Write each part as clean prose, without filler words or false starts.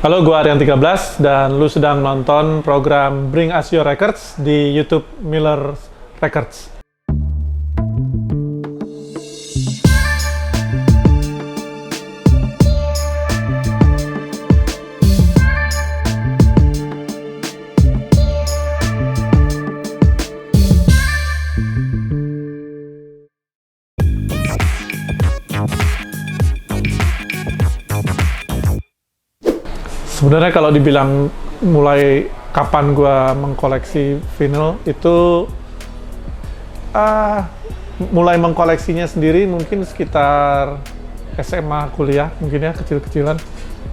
Halo, gua Aryan 13 dan lu sedang nonton program Bring Us Your Records di YouTube Miller Records. Sebenarnya kalau dibilang mulai kapan gua mengkoleksi vinyl itu mulai mengkoleksinya sendiri mungkin sekitar SMA kuliah mungkin ya, kecil-kecilan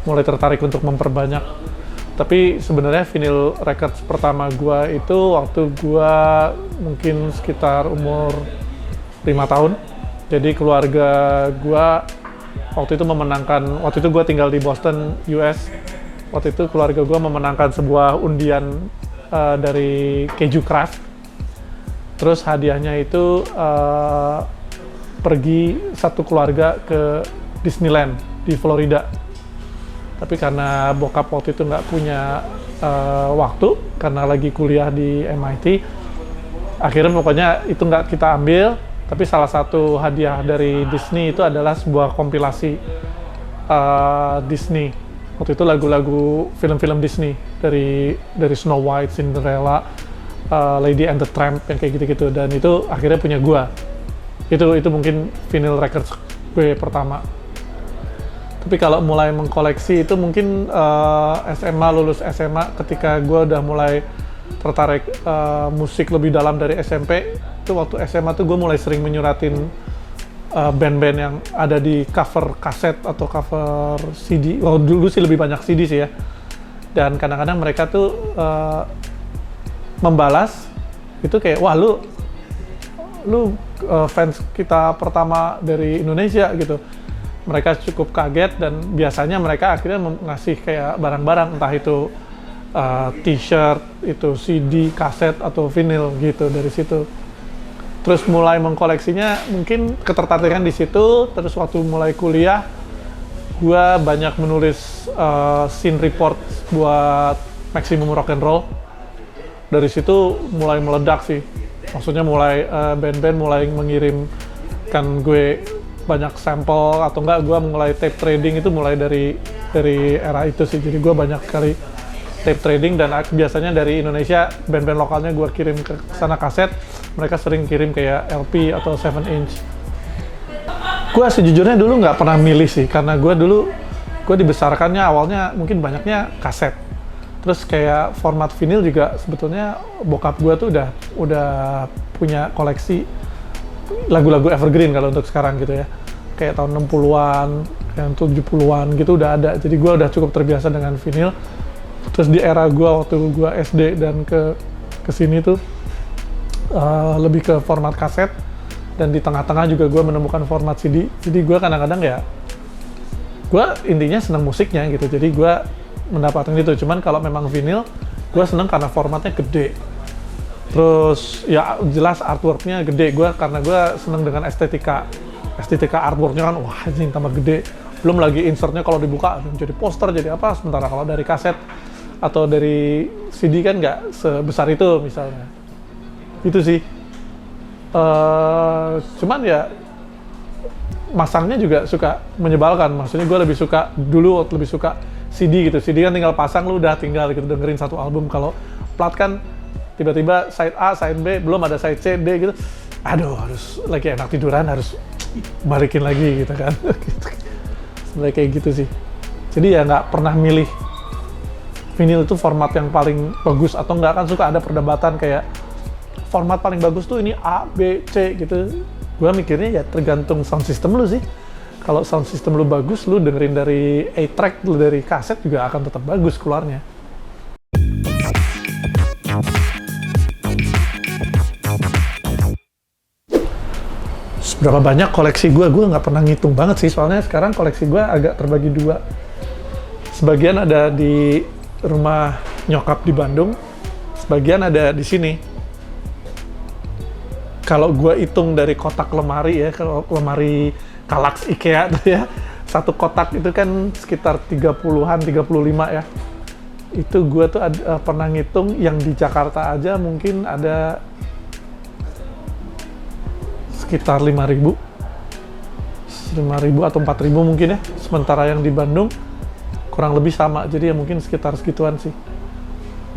mulai tertarik untuk memperbanyak. Tapi sebenarnya vinyl records pertama gua itu waktu gua mungkin sekitar umur 5 tahun. Jadi keluarga gua waktu itu gua tinggal di Boston, US. Waktu itu keluarga gue memenangkan sebuah undian dari Keju Craft. Terus hadiahnya itu pergi satu keluarga ke Disneyland di Florida. Tapi karena bokap waktu itu nggak punya waktu, karena lagi kuliah di MIT, akhirnya pokoknya itu nggak kita ambil. Tapi salah satu hadiah dari Disney itu adalah sebuah kompilasi Disney. Waktu itu lagu-lagu film-film Disney dari Snow White, Cinderella, Lady and the Tramp yang kayak gitu-gitu, dan itu akhirnya punya gua. Itu mungkin vinyl records gue pertama. Tapi kalau mulai mengkoleksi itu mungkin lulus SMA, ketika gua udah mulai tertarik musik lebih dalam dari SMP. Itu waktu SMA tuh gue mulai sering menyuratin band-band yang ada di cover kaset atau cover CD. Well, dulu sih lebih banyak CD sih ya. Dan kadang-kadang mereka tuh membalas itu kayak, wah lu fans kita pertama dari Indonesia gitu. Mereka cukup kaget dan biasanya mereka akhirnya ngasih kayak barang-barang, entah itu t-shirt, itu CD, kaset atau vinyl gitu dari situ. Terus mulai mengkoleksinya mungkin ketertarikan di situ. Terus waktu mulai kuliah, gue banyak menulis scene report buat Maximum Rock and Roll. Dari situ mulai meledak sih. Maksudnya mulai band-band mulai mengirimkan gue banyak sampel, atau enggak gue mulai tape trading itu mulai dari era itu sih. Jadi gue banyak kali tape trading, dan biasanya dari Indonesia band-band lokalnya gue kirim ke sana kaset, mereka sering kirim kayak LP atau 7 inch. Gue sejujurnya dulu nggak pernah milih sih, karena gue dibesarkannya awalnya mungkin banyaknya kaset. Terus kayak format vinyl juga sebetulnya bokap gue tuh udah punya koleksi lagu-lagu evergreen kalau untuk sekarang gitu ya. Kayak tahun 60-an, yang 70-an gitu udah ada. Jadi gue udah cukup terbiasa dengan vinyl. Terus di era gue waktu gue SD dan ke sini tuh lebih ke format kaset, dan di tengah-tengah juga gue menemukan format CD. Jadi gue kadang-kadang ya, gue intinya seneng musiknya gitu, jadi gue mendapatkan itu. Cuman kalau memang vinyl, gue seneng karena formatnya gede. Terus ya jelas artworknya gede, karena gue seneng dengan estetika artworknya kan, wah ini tambah gede. Belum lagi insertnya kalau dibuka jadi poster, jadi apa. Sementara kalau dari kaset atau dari CD kan nggak sebesar itu misalnya. Itu sih. Cuman ya masangnya juga suka menyebalkan. Maksudnya gue lebih suka CD gitu. CD kan tinggal pasang, lu udah tinggal gitu dengerin satu album. Kalau plat kan tiba-tiba side A, side B, belum ada side C, D gitu. Aduh, harus lagi enak tiduran, harus balikin lagi gitu kan. Sebenarnya kayak gitu sih. Jadi ya nggak pernah milih vinyl itu format yang paling bagus atau nggak, kan suka ada perdebatan kayak format paling bagus tuh ini A, B, C gitu. Gua mikirnya ya tergantung sound system lu sih. Kalau sound system lu bagus, lu dengerin dari A-track, lu dari kaset juga akan tetap bagus keluarnya. Seberapa banyak koleksi gue nggak pernah ngitung banget sih, soalnya sekarang koleksi gue agak terbagi dua. Sebagian ada di rumah nyokap di Bandung, sebagian ada di sini. Kalau gue hitung dari kotak lemari ya, kalau lemari Kallax IKEA tuh ya, satu kotak itu kan sekitar 30-an, 35 ya. Itu gue tuh pernah ngitung yang di Jakarta aja mungkin ada sekitar 5.000 atau 4.000 mungkin ya. Sementara yang di Bandung kurang lebih sama, jadi ya mungkin sekitar segituan sih.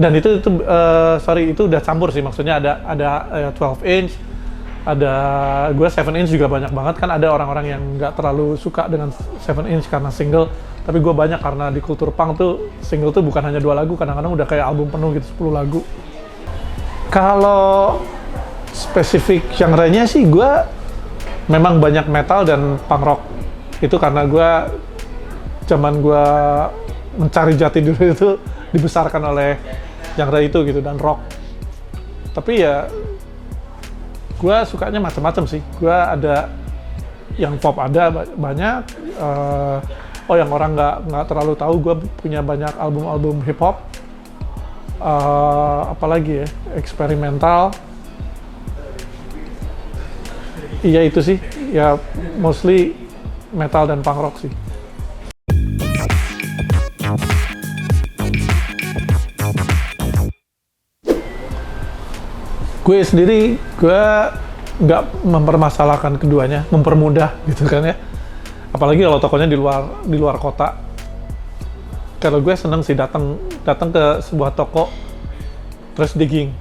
Dan itu udah campur sih, maksudnya ada 12 inch, ada gue 7 inch juga banyak banget. Kan ada orang-orang yang nggak terlalu suka dengan 7 inch karena single, tapi gue banyak karena di kultur punk tuh single tuh bukan hanya 2 lagu, kadang-kadang udah kayak album penuh gitu, 10 lagu. Kalau spesifik genre-nya sih gue memang banyak metal dan punk rock. Itu karena zaman gue mencari jati diri itu dibesarkan oleh genre itu gitu, dan rock. Tapi ya gue sukanya macam-macam sih. Gue ada yang pop, ada banyak. Yang orang nggak terlalu tahu, gue punya banyak album hip hop. Apalagi ya, eksperimental. Iya itu sih, ya mostly metal dan punk rock sih. Gue sendiri, gue nggak mempermasalahkan keduanya, mempermudah gitu kan ya. Apalagi kalau tokonya di luar kota. Kalau gue seneng sih datang ke sebuah toko terus digging.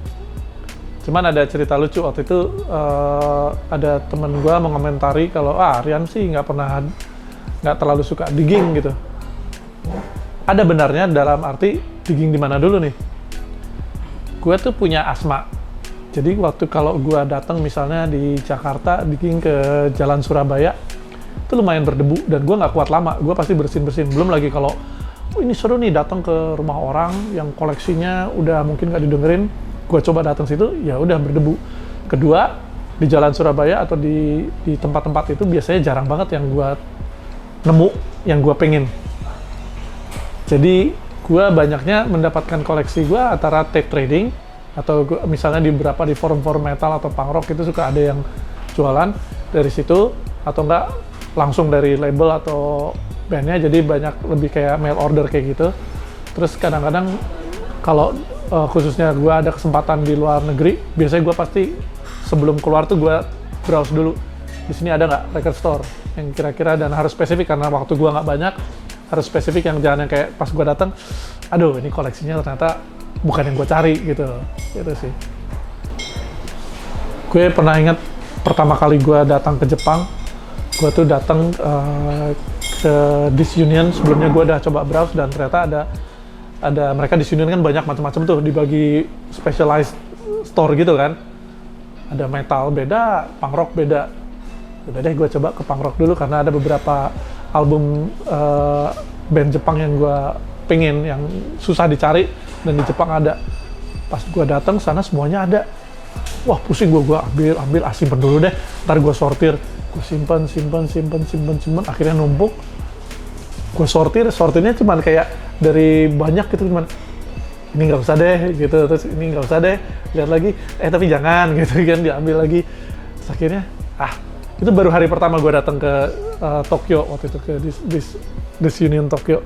Cuman ada cerita lucu waktu itu, ada temen gue mengomentari kalau Rian sih nggak terlalu suka digging gitu. Ada benarnya dalam arti digging di mana dulu nih. Gue tuh punya asma. Jadi waktu kalau gue datang misalnya di Jakarta, digging ke Jalan Surabaya, itu lumayan berdebu dan gue nggak kuat lama. Gue pasti bersin-bersin. Belum lagi kalau ini seru nih datang ke rumah orang yang koleksinya udah mungkin nggak didengerin, gue coba datang situ, ya udah berdebu. Kedua, di Jalan Surabaya atau di tempat-tempat itu biasanya jarang banget yang gue nemu, yang gue pengen. Jadi gue banyaknya mendapatkan koleksi gue antara tape trading, atau misalnya di forum-forum metal atau punk rock itu suka ada yang jualan dari situ, atau enggak langsung dari label atau bandnya, jadi banyak lebih kayak mail order kayak gitu. Terus kadang-kadang kalau khususnya gue ada kesempatan di luar negeri, biasanya gue pasti sebelum keluar tuh gue browse dulu di sini ada nggak record store yang kira-kira, dan harus spesifik karena waktu gue nggak banyak, harus spesifik, yang jangan yang kayak pas gue datang, aduh ini koleksinya ternyata bukan yang gue cari gitu sih. Gue pernah ingat pertama kali gue datang ke Jepang, gue tuh datang ke Disunion. Sebelumnya gue udah coba browse dan ternyata ada mereka Disunion kan banyak macam-macam tuh, dibagi specialized store gitu kan. Ada metal beda, punk rock beda. Udah deh gue coba ke punk rock dulu karena ada beberapa album band Jepang yang gue pengen, yang susah dicari dan di Jepang ada. Pas gue datang sana semuanya ada. Wah pusing gue ambil simpen dulu deh, ntar gue sortir. Gue simpen, akhirnya numpuk. Gue sortirnya cuman kayak dari banyak gitu, cuman ini nggak usah deh gitu, terus ini nggak usah deh, lihat lagi, tapi jangan gitu kan, diambil lagi. Terus akhirnya itu baru hari pertama gue datang ke Tokyo waktu itu, ke Disunion Tokyo.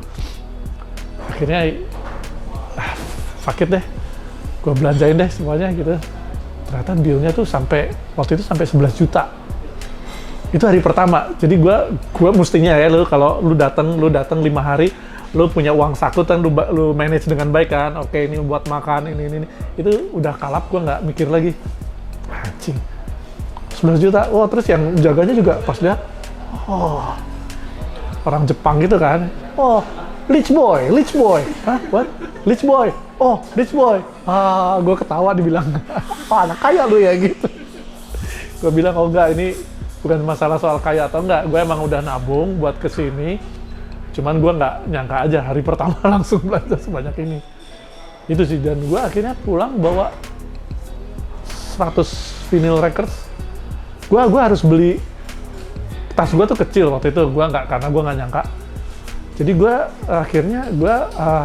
Akhirnya fuck it deh, gue belanjain deh semuanya gitu. Ternyata dealnya tuh waktu itu sampai 11 juta. Itu hari pertama. Jadi gue mestinya ya, kalau lu datang 5 hari, lu punya uang saku kan, lu manage dengan baik kan. Oke, ini buat makan, ini. Itu udah kalap, gue nggak mikir lagi. Anjing. 11 juta. Wah, terus yang jaganya juga pas lihat, orang Jepang gitu kan. Rich boy. Hah? What? Rich boy. Rich boy. Gue ketawa dibilang, anak kaya lu ya gitu. Gue bilang, enggak, ini bukan masalah soal kaya atau enggak. Gue emang udah nabung buat kesini. Cuman gue nggak nyangka aja hari pertama langsung belanja sebanyak ini. Itu sih, dan gue akhirnya pulang bawa 100 vinyl records. Gue harus beli, tas gue tuh kecil waktu itu, karena gue nggak nyangka. Jadi akhirnya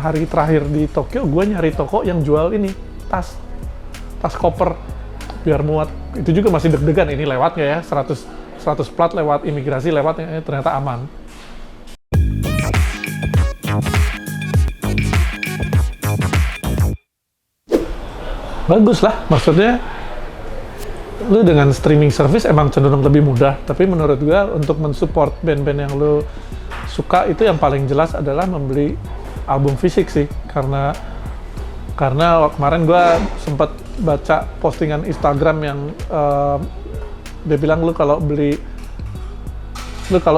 hari terakhir di Tokyo, gue nyari toko yang jual ini, tas koper, biar muat. Itu juga masih deg-degan, ini lewat nggak ya, 100 plat lewat imigrasi, ternyata aman. bagus lah, maksudnya lu dengan streaming service emang cenderung lebih mudah, tapi menurut gua untuk mensupport band-band yang lu suka itu yang paling jelas adalah membeli album fisik sih, karena kemarin gua sempat baca postingan Instagram yang dia bilang lu kalau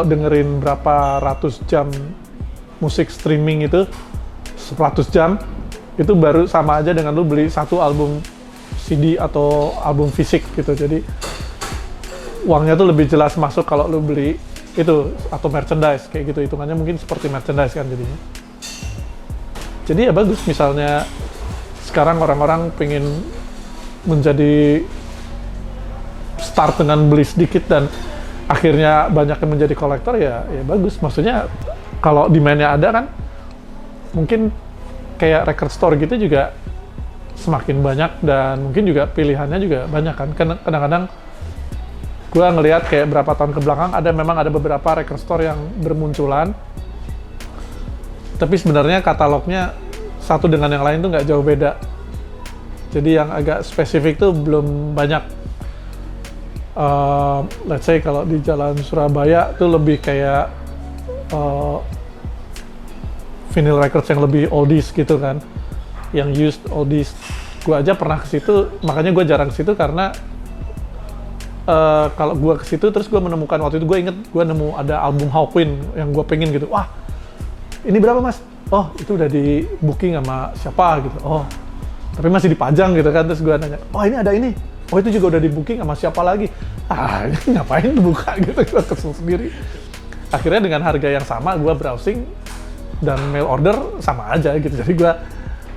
dengerin berapa ratus jam musik streaming itu 100 jam itu baru sama aja dengan lu beli satu album CD atau album fisik gitu. Jadi uangnya tuh lebih jelas masuk kalau lu beli itu atau merchandise kayak gitu, hitungannya mungkin seperti merchandise kan jadinya. Jadi ya bagus, misalnya sekarang orang-orang pengen menjadi start dengan beli sedikit dan akhirnya banyak yang menjadi kolektor, ya bagus. Maksudnya kalau demand-nya ada kan, mungkin kayak record store gitu juga semakin banyak dan mungkin juga pilihannya juga banyak kan. Kadang-kadang gue ngelihat kayak berapa tahun kebelakang memang ada beberapa record store yang bermunculan, tapi sebenarnya katalognya satu dengan yang lain tuh nggak jauh beda. Jadi yang agak spesifik tuh belum banyak. Let's say kalau di Jalan Surabaya tuh lebih kayak vinyl records yang lebih oldies gitu kan, yang used oldies. Gue aja pernah ke situ, makanya gue jarang ke situ karena kalau gue ke situ terus gue menemukan, waktu itu gue inget gue nemu ada album Hawkwind yang gue pengen gitu. Wah, ini berapa mas? Oh, itu udah di booking sama siapa gitu. Oh, tapi masih dipajang gitu kan. Terus gue nanya, oh ini ada ini. Oh itu juga udah di booking sama siapa lagi? Ah, ngapain dibuka gitu, gue kesel sendiri. Akhirnya dengan harga yang sama gue browsing dan mail order sama aja gitu, jadi gue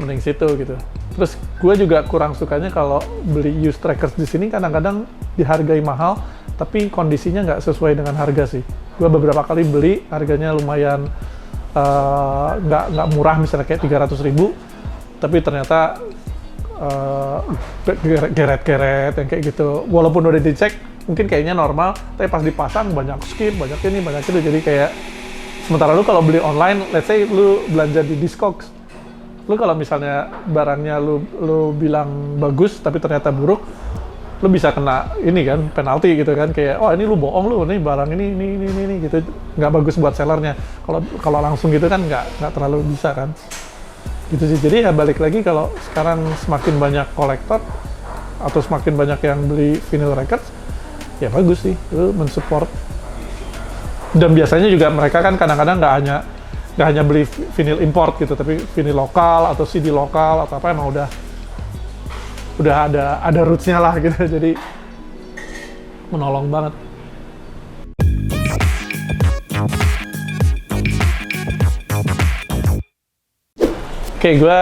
mending situ gitu. Terus gue juga kurang sukanya kalau beli used records di sini, kadang-kadang dihargai mahal tapi kondisinya nggak sesuai dengan harga sih. Gue beberapa kali beli harganya lumayan nggak murah, misalnya kayak 300.000, tapi ternyata geret-geret yang kayak gitu. Walaupun udah dicek mungkin kayaknya normal, tapi pas dipasang banyak skip, banyak ini, banyak itu. Jadi kayak sementara lu kalau beli online, let's say lu belanja di Discogs, lu kalau misalnya barangnya lu bilang bagus tapi ternyata buruk, lu bisa kena ini kan, penalti gitu kan, kayak oh ini lu bohong, lu nih barang ini gitu, nggak bagus buat sellernya. Kalau langsung gitu kan nggak terlalu bisa kan, gitu sih. Jadi ya balik lagi, kalau sekarang semakin banyak kolektor atau semakin banyak yang beli vinyl records, ya bagus sih, lu mensupport. Dan biasanya juga mereka kan kadang-kadang nggak hanya beli vinyl import gitu, tapi vinyl lokal atau CD lokal atau apa, emang udah ada roots-nya lah gitu. Jadi menolong banget. Oke, gue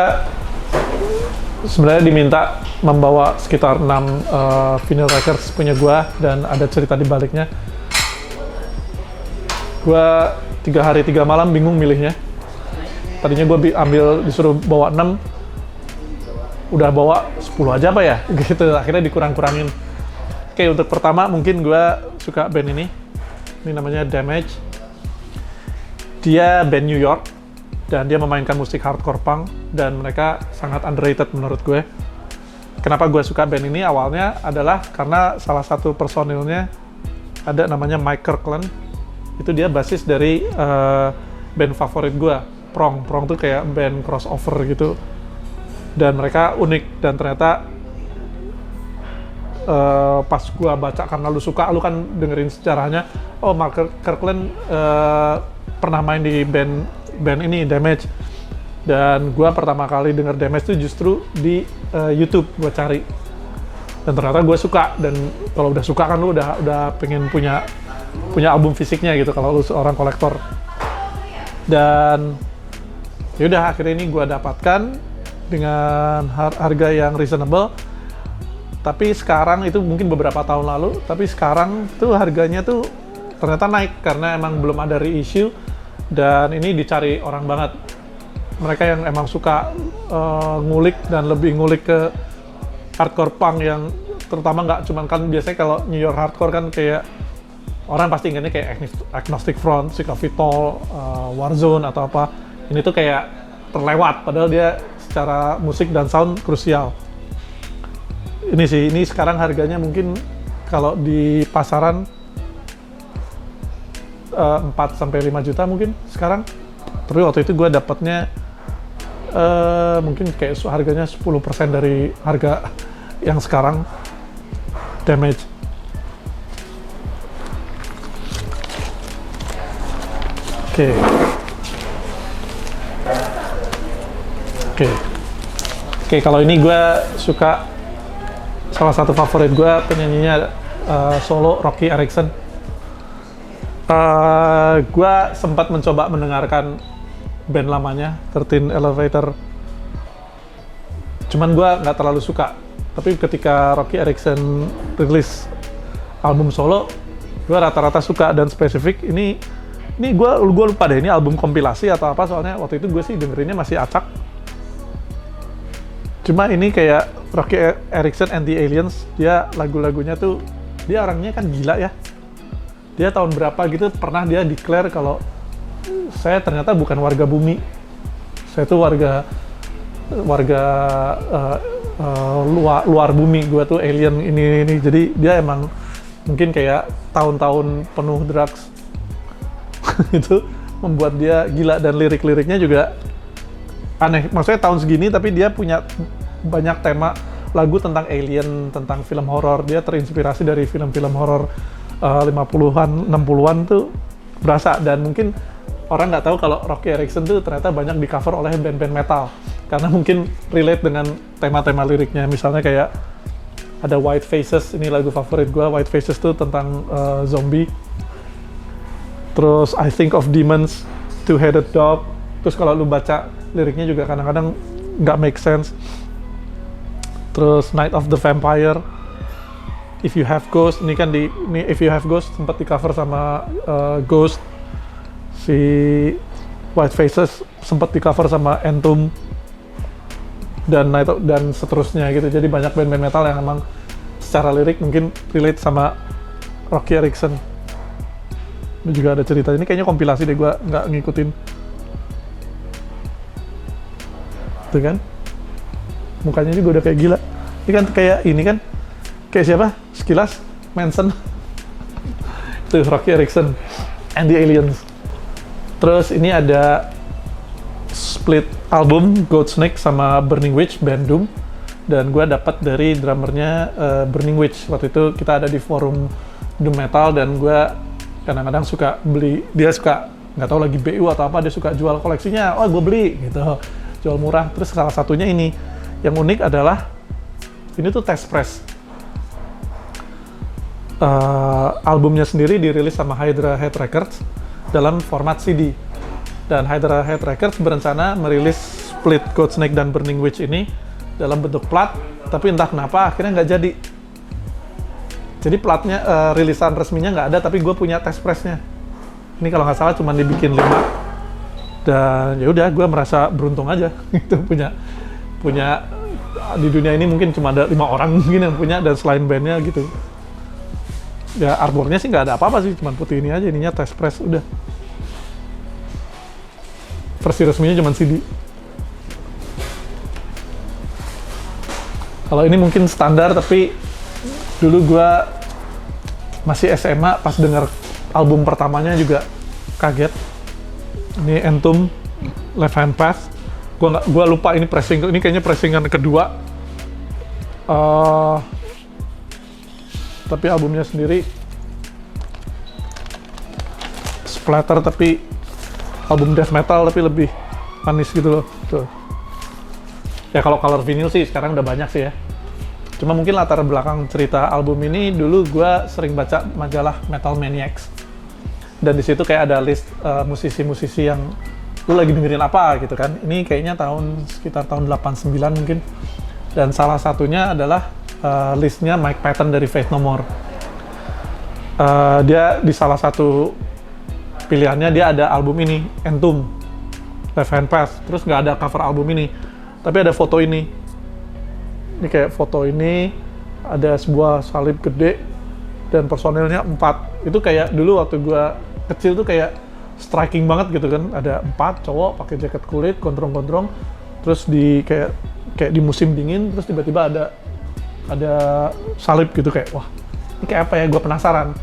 sebenarnya diminta membawa sekitar 6 vinyl records punya gue, dan ada cerita di baliknya. Gue 3 hari 3 malam bingung milihnya. Tadinya gue disuruh bawa 6, udah bawa 10 aja apa ya gitu, akhirnya dikurang-kurangin. Oke, untuk pertama mungkin gue suka band ini namanya Damage. Dia band New York dan dia memainkan musik hardcore punk, dan mereka sangat underrated menurut gue. Kenapa gue suka band ini? Awalnya adalah karena salah satu personilnya ada namanya Mike Kirkland. Itu dia basis dari band favorit gue, Prong. Prong tuh kayak band crossover gitu, dan mereka unik. Dan ternyata pas gue baca, karena lu kan dengerin sejarahnya, oh Mark Kirkland pernah main di band ini, Damage. Dan gue pertama kali denger Damage tuh justru di YouTube, gue cari, dan ternyata gue suka. Dan kalau udah suka kan lu udah pengen punya album fisiknya gitu kalau lu seorang kolektor. Dan yaudah, akhirnya ini gue dapatkan dengan harga yang reasonable. Tapi sekarang, itu mungkin beberapa tahun lalu, tapi sekarang tuh harganya tuh ternyata naik karena emang belum ada reissue, dan ini dicari orang banget. Mereka yang emang suka ngulik dan lebih ngulik ke hardcore punk, yang terutama nggak cuman, kan biasanya kalau New York hardcore kan kayak orang pasti ingatnya kayak Agnostic Front, Sick of It All, Warzone atau apa. Ini tuh kayak terlewat, padahal dia secara musik dan sound krusial. ini sih, ini sekarang harganya mungkin kalau di pasaran 4 sampai 5 juta mungkin sekarang. Tapi waktu itu gue dapatnya mungkin kayak harganya 10% dari harga yang sekarang. Damage. Oke, kalau ini gue suka, salah satu favorit gue penyanyinya solo Rocky Erickson. Gue sempat mencoba mendengarkan band lamanya 13 Elevator, cuman gue nggak terlalu suka. Tapi ketika Rocky Erickson rilis album solo, gue rata-rata suka. Dan spesifik ini gue lupa deh ini album kompilasi atau apa, soalnya waktu itu gue sih dengerinnya masih acak. Cuma ini kayak Rocky Erickson and the Aliens, dia lagu-lagunya tuh, dia orangnya kan gila ya. Dia tahun berapa gitu pernah dia declare kalau saya ternyata bukan warga bumi, saya tuh warga luar bumi, gue tuh alien ini. Jadi dia emang mungkin kayak tahun-tahun penuh drugs itu membuat dia gila. Dan lirik-liriknya juga aneh, maksudnya tahun segini tapi dia punya banyak tema lagu tentang alien, tentang film horor. Dia terinspirasi dari film-film horor 50-an, 60-an tuh berasa. Dan mungkin orang nggak tahu kalau Rocky Erickson tuh ternyata banyak di cover oleh band-band metal, karena mungkin relate dengan tema-tema liriknya. Misalnya kayak ada White Faces, ini lagu favorit gue. White Faces tuh tentang zombie. Terus I Think of Demons, Two-Headed Dog. Terus kalau lu baca liriknya juga kadang-kadang nggak make sense. Terus Night of the Vampire, If You Have Ghost, ini kan ini If You Have Ghost sempat di cover sama Ghost. Si White Faces sempat di cover sama Entomb dan seterusnya gitu. Jadi banyak band-band metal yang emang secara lirik mungkin relate sama Rocky Erickson. Ini juga ada cerita, ini kayaknya kompilasi deh, gue nggak ngikutin. Tuh kan, mukanya juga udah kayak gila. Ini kan kayak siapa? Sekilas Manson. Tuh Rocky Erickson and the Aliens. Terus ini ada split album Godsnake sama Burning Witch, band Doom. Dan gue dapat dari drummernya Burning Witch. Waktu itu kita ada di forum Doom Metal dan gue kadang-kadang suka beli. Dia suka, nggak tahu lagi BU atau apa, dia suka jual koleksinya. Oh gue beli gitu, jual murah. Terus salah satunya ini. Yang unik adalah ini tuh test press. Albumnya sendiri dirilis sama Hydra Head Records dalam format CD. Dan Hydra Head Records berencana merilis split Godsnake dan Burning Witch ini dalam bentuk plat, tapi entah kenapa akhirnya nggak jadi. Jadi platnya, rilisan resminya nggak ada, tapi gue punya test pressnya. Ini kalau nggak salah cuma dibikin 5. Dan ya udah, gue merasa beruntung aja itu punya di dunia ini mungkin cuma ada 5 orang mungkin yang punya, dan selain bandnya gitu. Ya artboardnya sih nggak ada apa-apa sih, cuma putih ini aja, ininya test press udah. Versi resminya cuma CD. Kalau ini mungkin standar, tapi dulu gue masih SMA pas denger album pertamanya juga kaget. Ini Entomb, Left Hand Path. Gue lupa ini pressing, ini kayaknya pressingan kedua. Tapi albumnya sendiri splatter, tapi album death metal tapi lebih manis gitu loh. Tuh. Ya kalau color vinyl sih sekarang udah banyak sih ya. Cuma mungkin latar belakang cerita album ini, dulu gue sering baca majalah Metal Maniacs. Dan di situ kayak ada list musisi-musisi yang lu lagi dengerin apa gitu kan. Ini kayaknya sekitar tahun 89 mungkin. Dan salah satunya adalah listnya Mike Patton dari Faith No More. Dia di salah satu pilihannya dia ada album ini, Entomb, Left Hand Path. Terus nggak ada cover album ini, tapi ada foto ini. Ini kayak foto ini, ada sebuah salib gede dan personilnya 4. Itu kayak dulu waktu gua kecil tuh kayak striking banget gitu kan. Ada 4 cowok pakai jaket kulit, gondrong-gondrong, terus di kayak di musim dingin, terus tiba-tiba ada ada salib gitu, kayak wah ini kayak apa ya, gue penasaran.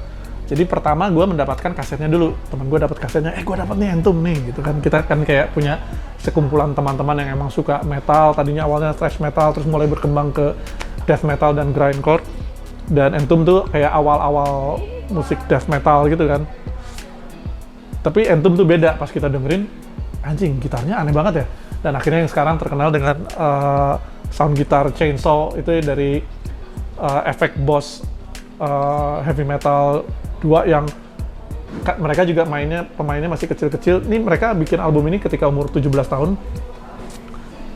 Jadi pertama gue mendapatkan kasetnya dulu, teman gue dapat kasetnya, gue dapat nih Entombed nih gitu kan. Kita kan kayak punya sekumpulan teman-teman yang emang suka metal, tadinya awalnya thrash metal terus mulai berkembang ke death metal dan grindcore. Dan Entombed tuh kayak awal-awal musik death metal gitu kan. Tapi Entombed tuh beda, pas kita dengerin, anjing gitarnya aneh banget ya. Dan akhirnya yang sekarang terkenal dengan sound gitar chainsaw itu dari efek Boss heavy metal 2 yang mereka juga pemainnya masih kecil-kecil. Ini mereka bikin album ini ketika umur 17 tahun.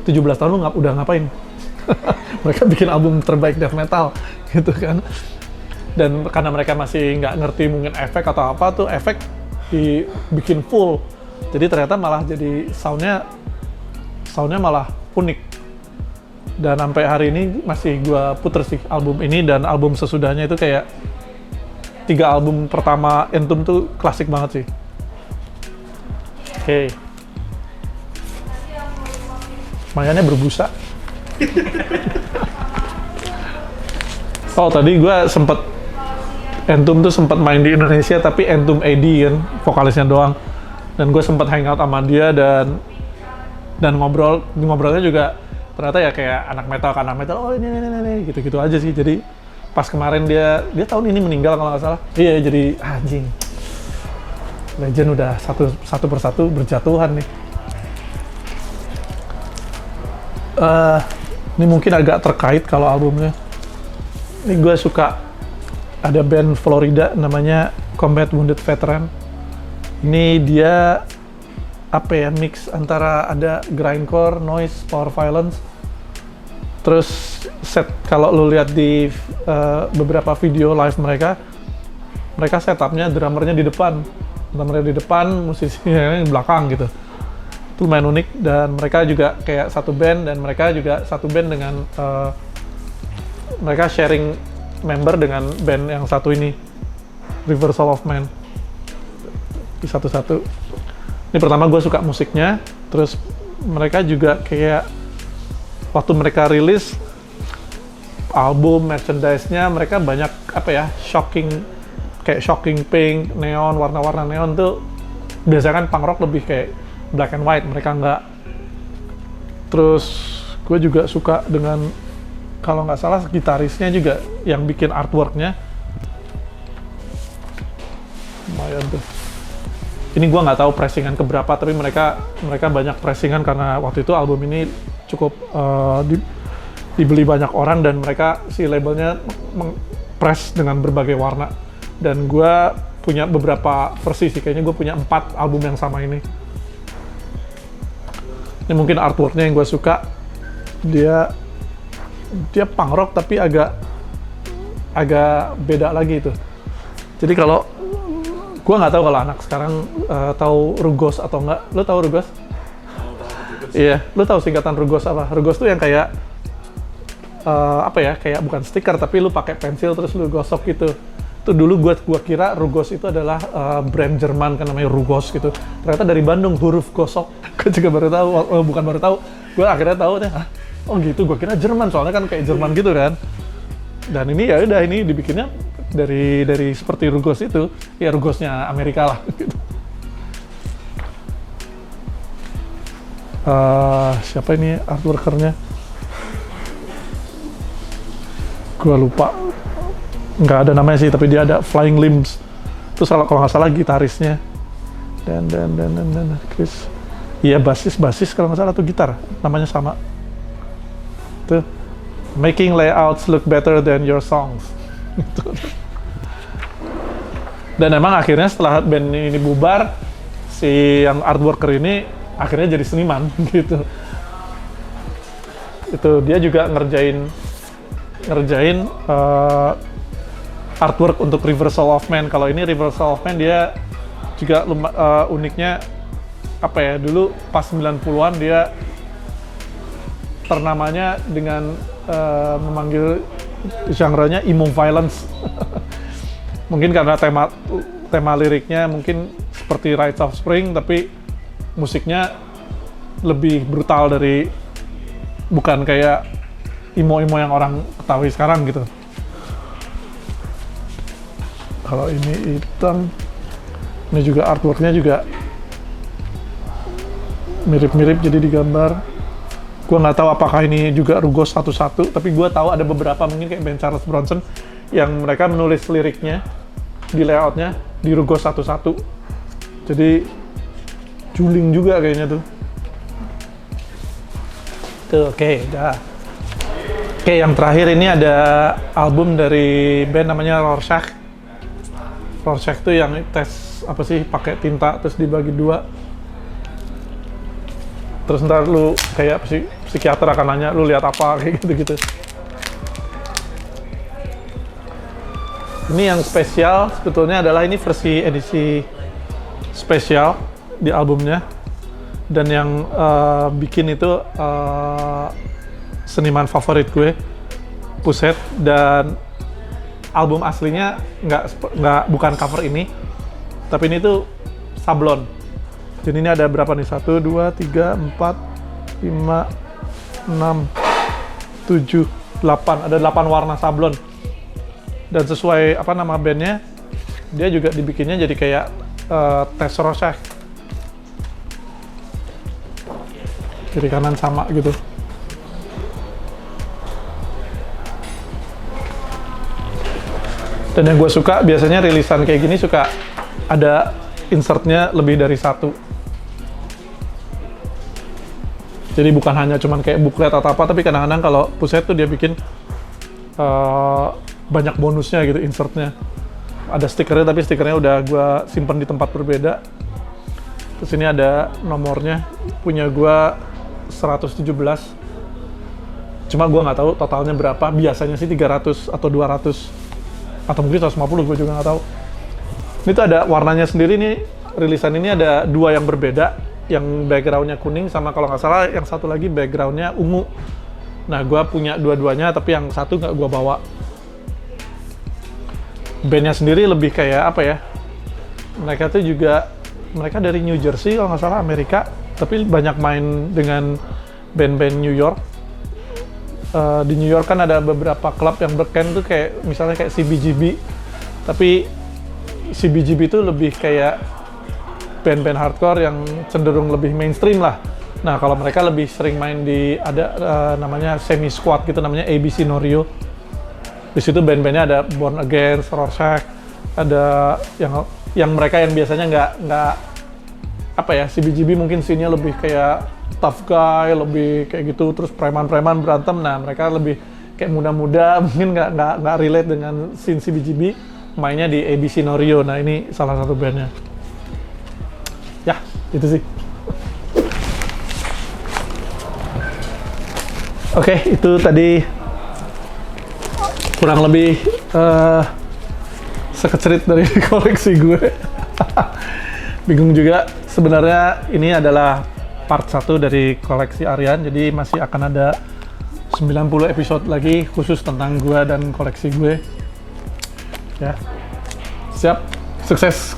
17 tahun lu udah ngapain? Mereka bikin album terbaik death metal gitu kan. Dan karena mereka masih nggak ngerti mungkin efek atau apa tuh, efek dibikin full. Jadi ternyata malah jadi soundnya malah unik. Dan sampai hari ini masih gua puter sih album ini, dan album sesudahnya itu kayak 3 album pertama Entombed tuh klasik banget sih. Oke. Mainannya berbusa. Oh, tadi gue Entombed tuh sempat main di Indonesia, tapi Entombed AD kan, vokalisnya doang. Dan gue sempat hangout sama dia dan ngobrolnya juga ternyata ya kayak anak metal, oh ini gitu-gitu aja sih. Jadi pas kemarin dia tahun ini meninggal kalau nggak salah. Iya, jadi anjing. Legend udah satu persatu berjatuhan nih. Ini mungkin agak terkait kalau albumnya. Ini gue suka ada band Florida namanya Combat Wounded Veteran. Ini dia apa ya, mix antara ada grindcore, noise, power violence. Terus kalau lu lihat di beberapa video live mereka setupnya drummernya di depan, musisinya di belakang gitu. Itu lumayan unik. Dan mereka juga kayak satu band, dan mereka juga satu band dengan mereka sharing member dengan band yang satu ini, Reversal of Man. Di satu-satu. Ini pertama gue suka musiknya, terus mereka juga kayak waktu mereka rilis album, merchandise-nya mereka banyak apa ya, shocking pink, neon, warna-warna neon tuh. Biasanya kan punk rock lebih kayak black and white, mereka enggak. Terus gue juga suka dengan, kalau nggak salah gitarisnya juga yang bikin artwork-nya. Lumayan tuh. Ini gue nggak tahu pressingan keberapa, tapi mereka banyak pressingan karena waktu itu album ini cukup dibeli banyak orang, dan mereka si labelnya press dengan berbagai warna. Dan gue punya beberapa versi sih, kayaknya gue punya 4 album yang sama ini. Ini mungkin artworknya yang gue suka. Dia punk rock tapi agak beda lagi itu. Jadi kalau gue nggak tahu kalau anak sekarang tahu Rugos atau enggak. Lo tahu Rugos? Iya, lo tahu singkatan Rugos apa? Rugos tuh yang kayak apa ya? Kayak bukan stiker tapi lo pakai pensil terus lo gosok gitu. Itu dulu gua kira Rugos itu adalah brand Jerman kan, namanya Rugos gitu. Ternyata dari Bandung, huruf gosok. Gue juga baru tahu, bukan baru tahu. Gue akhirnya tahu deh. Oh gitu, gue kira Jerman, soalnya kan kayak Jerman gitu kan. Dan ini ya udah, ini dibikinnya dari seperti Rugos itu, ya Rugosnya Amerika lah gitu. Siapa ini artworkernya? Gue lupa. Nggak ada namanya sih, tapi dia ada Flying Limbs. Terus kalau nggak salah gitarisnya. Dan Chris. Iya, basis kalau nggak salah tuh gitar, namanya sama. Tuh, making layouts look better than your songs. Dan emang akhirnya setelah band ini bubar, si yang artworker ini akhirnya jadi seniman gitu. Itu dia juga ngerjain artwork untuk Reversal of Man. Kalau ini Reversal of Man dia juga uniknya apa ya, dulu pas 90-an dia ternamanya dengan memanggil genre-nya emo violence. Mungkin karena tema liriknya mungkin seperti Rites of Spring, tapi musiknya lebih brutal dari, bukan kayak emo-emo yang orang ketahui sekarang gitu. Kalau ini hitam, ini juga artworknya juga mirip-mirip jadi digambar. Gue nggak tahu apakah ini juga Rugos 11, tapi gue tahu ada beberapa mungkin kayak band Charles Bronson yang mereka menulis liriknya di layoutnya di Rugos 11. Jadi juling juga kayaknya tuh. Tuh, oke, dah. Oke, yang terakhir ini ada album dari band namanya Rorschach. Rorschach tuh yang tes apa sih, pakai tinta terus dibagi dua. Terus ntar lu kayak psikiater akan nanya lu lihat apa kayak gitu-gitu. Ini yang spesial sebetulnya adalah ini versi edisi spesial di albumnya, dan yang bikin itu seniman favorit gue, Pusat, dan album aslinya bukan cover ini, tapi ini tuh sablon. Jadi ini ada berapa nih? 1, 2, 3, 4, 5, 6, 7, 8. Ada 8 warna sablon. Dan sesuai apa nama bandnya, dia juga dibikinnya jadi kayak tes Rorschach. Kiri kanan sama gitu. Dan yang gue suka, biasanya rilisan kayak gini suka ada insertnya lebih dari 1. Jadi bukan hanya cuman kayak booklet atau apa, tapi kadang-kadang kalau Pusat tuh dia bikin banyak bonusnya gitu, insertnya. Ada stikernya, tapi stikernya udah gue simpen di tempat berbeda. Terus ini ada nomornya, punya gue 117. Cuma gue nggak tahu totalnya berapa, biasanya sih 300 atau 200. Atau mungkin 150, gue juga nggak tahu. Ini tuh ada warnanya sendiri nih, rilisan ini ada 2 yang berbeda. Yang backgroundnya kuning sama kalau nggak salah yang satu lagi backgroundnya ungu. Nah, gue punya dua-duanya, tapi yang satu nggak gue bawa. Bandnya sendiri lebih kayak apa ya? Mereka tuh juga, mereka dari New Jersey kalau nggak salah, Amerika, tapi banyak main dengan band-band New York. Di New York kan ada beberapa klub yang berken tuh kayak misalnya kayak CBGB, tapi CBGB itu lebih kayak band-band hardcore yang cenderung lebih mainstream lah. Nah, kalau mereka lebih sering main di namanya semi squad gitu, namanya ABC No-Rio. Di situ band-bandnya ada Born Against, Rorschach, ada yang mereka yang biasanya nggak apa ya, CBGB mungkin scene-nya lebih kayak tough guy, lebih kayak gitu, terus preman-preman berantem. Nah, mereka lebih kayak muda-muda, mungkin nggak relate dengan scene CBGB, mainnya di ABC No-Rio. Nah, ini salah satu bandnya. Ya, itu sih. Oke, itu tadi kurang lebih sekecerit dari koleksi gue. Bingung juga. Sebenarnya ini adalah part 1 dari koleksi Aryan, jadi masih akan ada 90 episode lagi khusus tentang gue dan koleksi gue. Ya, siap, sukses!